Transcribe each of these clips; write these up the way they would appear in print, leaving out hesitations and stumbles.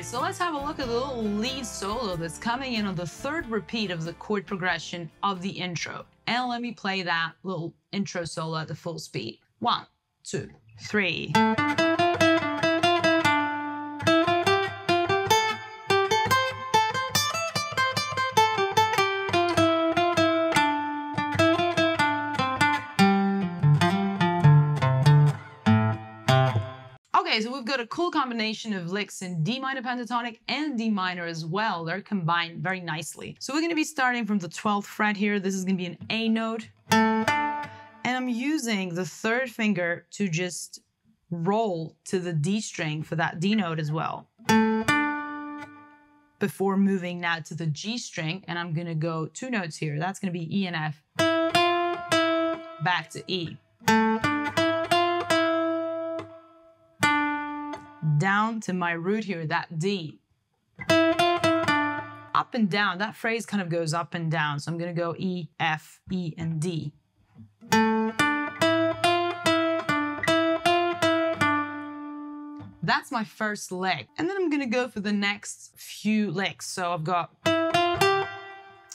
right, so let's have a look at the little lead solo that's coming in on the third repeat of the chord progression of the intro. And let me play that little intro solo at the full speed. 1, 2, 3. Okay, so we've got a cool combination of licks in D minor pentatonic and D minor as well. They're combined very nicely. So we're going to be starting from the 12th fret here. This is going to be an A note. And I'm using the third finger to just roll to the D string for that D note as well. Before moving now to the G string, and I'm going to go 2 notes here. That's going to be E and F. Back to E. Down to my root here, that D. Up and down, that phrase kind of goes up and down. So I'm going to go E, F, E, and D. That's my first lick. And then I'm going to go for the next few licks. So I've got,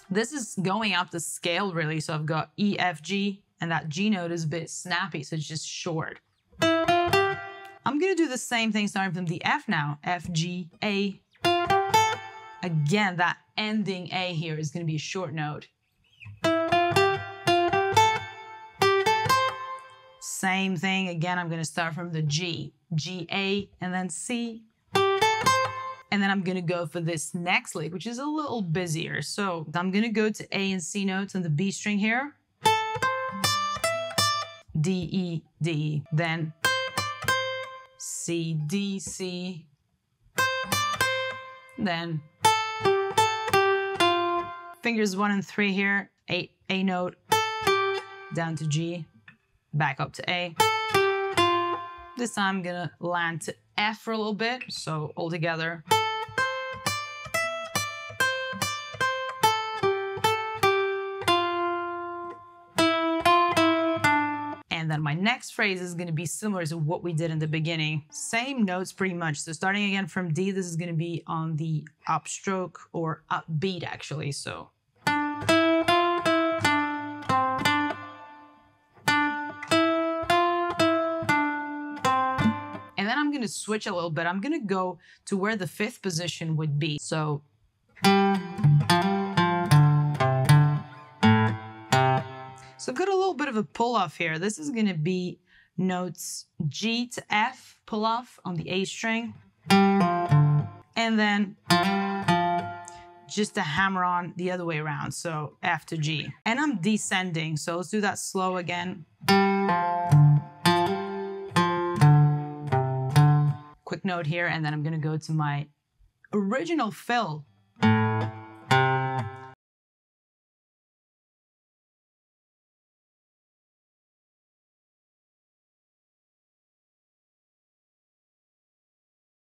this is going up the scale really. So I've got E, F, G, and that G note is a bit snappy, so it's just short. I'm going to do the same thing starting from the F now. F, G, A. Again, that ending A here is going to be a short note. Same thing. Again, I'm going to start from the G. G, A, and then C. And then I'm going to go for this next lick, which is a little busier. So I'm going to go to A and C notes on the B string here. D, E, D, then C, D, C, then fingers 1 and 3 here, A note, down to G, back up to A. This time I'm gonna land to F for a little bit, so all together. And then my next phrase is going to be similar to what we did in the beginning. Same notes pretty much. So starting again from D, this is going to be on the upstroke or upbeat actually. So. And then I'm going to switch a little bit. I'm going to go to where the 5th position would be. So. So I've got a little bit of a pull-off here. This is going to be notes G to F, pull-off on the A string. And then just a hammer on the other way around, so F to G. And I'm descending, so let's do that slow again. Quick note here, and then I'm going to go to my original fill